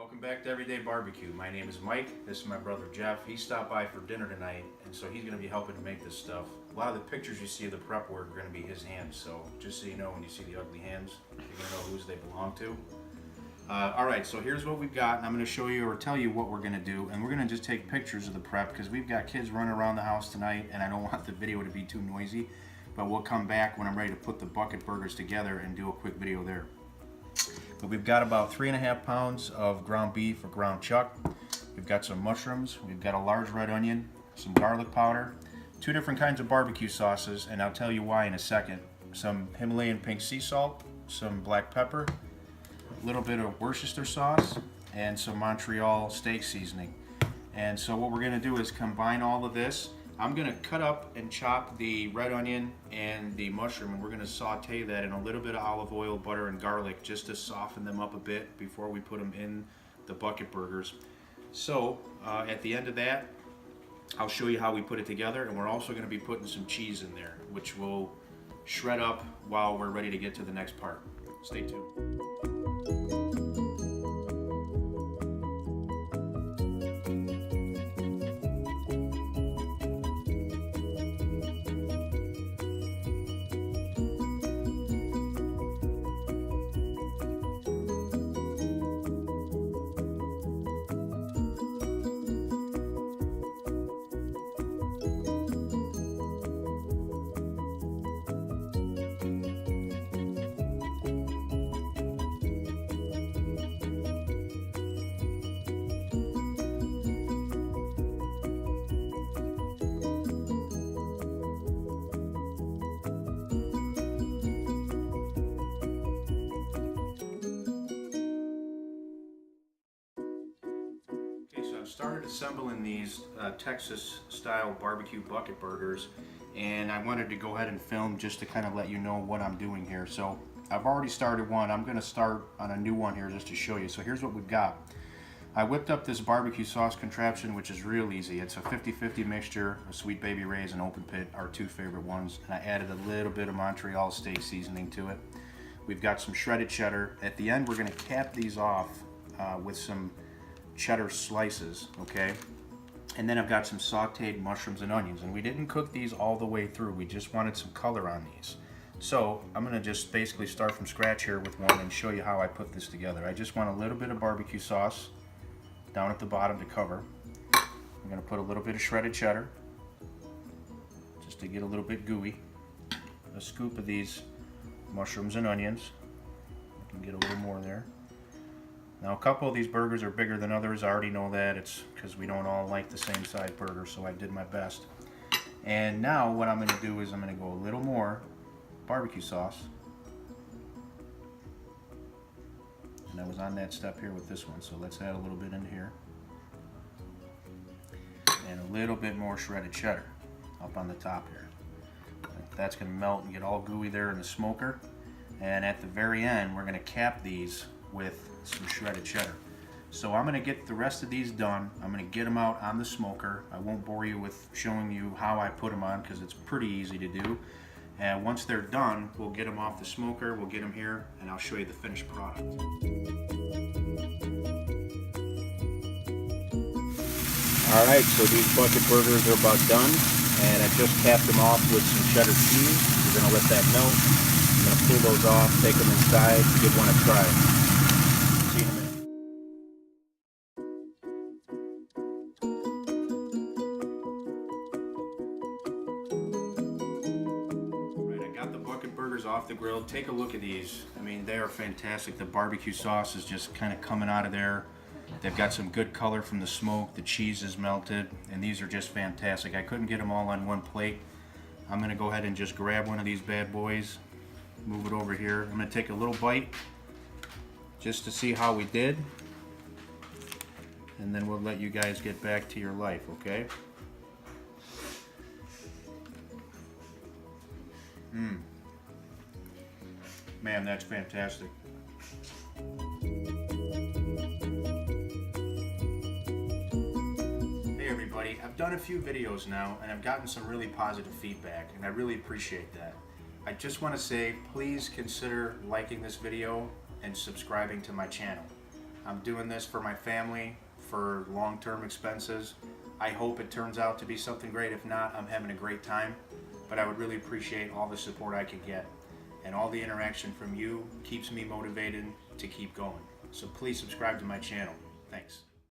Welcome back to Everyday Barbecue. My name is Mike. This is my brother Jeff. He stopped by for dinner tonight, and so he's going to be helping to make this stuff. A lot of the pictures you see of the prep work are going to be his hands, so just so you know, when you see the ugly hands, you're going to know whose they belong to. Alright, so here's what we've got, and I'm going to show you or tell you what we're going to do, and we're going to just take pictures of the prep because we've got kids running around the house tonight, and I don't want the video to be too noisy, but we'll come back when I'm ready to put the bucket burgers together and do a quick video there. But we've got about 3.5 pounds of ground beef or ground chuck. We've got some mushrooms. We've got a large red onion, some garlic powder, 2 different kinds of barbecue sauces, and I'll tell you why in a second. Some Himalayan pink sea salt, some black pepper, a little bit of Worcester sauce, and some Montreal steak seasoning. And so what we're going to do is combine all of this. I'm going to cut up and chop the red onion and the mushroom, and we're going to saute that in a little bit of olive oil, butter, and garlic just to soften them up a bit before we put them in the bucket burgers. So at the end of that, I'll show you how we put it together, and we're also going to be putting some cheese in there, which we'll shred up while we're ready to get to the next part. Stay tuned. Started assembling these Texas style barbecue bucket burgers, and I wanted to go ahead and film just to kind of let you know what I'm doing here. So I've already started one. I'm going to start on a new one here just to show you. So here's what we've got. I whipped up this barbecue sauce contraption, which is real easy. It's a 50-50 mixture of Sweet Baby Ray's and Open Pit, our 2 favorite ones, and I added a little bit of Montreal steak seasoning to it. We've got some shredded cheddar. At the end, we're going to cap these off with some cheddar slices, okay? And then I've got some sauteed mushrooms and onions, and we didn't cook these all the way through. We just wanted some color on these. So I'm gonna just basically start from scratch here with one and show you how I put this together. I just want a little bit of barbecue sauce down at the bottom to cover. I'm gonna put a little bit of shredded cheddar just to get a little bit gooey. A scoop of these mushrooms and onions. I can get a little more there. Now a couple of these burgers are bigger than others. I already know that. It's because we don't all like the same size burger, so I did my best. And now what I'm going to do is I'm going to go a little more barbecue sauce. And I was on that step here with this one, so let's add a little bit in here. And a little bit more shredded cheddar up on the top here. That's going to melt and get all gooey there in the smoker. And at the very end, we're going to cap these with some shredded cheddar. So I'm going to get the rest of these done. I'm going to get them out on the smoker. I won't bore you with showing you how I put them on because it's pretty easy to do. And once they're done, we'll get them off the smoker, we'll get them here, and I'll show you the finished product. Alright, so these bucket burgers are about done, and I just capped them off with some cheddar cheese. We're going to let that melt. I'm going to pull those off, take them inside, give one a try. See you in a minute. Right, I got the bucket burgers off the grill. Take a look at these. I mean, they are fantastic. The barbecue sauce is just kind of coming out of there. They've got some good color from the smoke. The cheese is melted, and these are just fantastic. I couldn't get them all on one plate. I'm going to go ahead and just grab one of these bad boys, move it over here. I'm going to take a little bite just to see how we did, and then we'll let you guys get back to your life, okay? Man, that's fantastic. Hey everybody, I've done a few videos now and I've gotten some really positive feedback, and I really appreciate that. I just want to say, please consider liking this video and subscribing to my channel. I'm doing this for my family, for long-term expenses. I hope it turns out to be something great. If not, I'm having a great time. But I would really appreciate all the support I can get. And all the interaction from you keeps me motivated to keep going. So please subscribe to my channel. Thanks.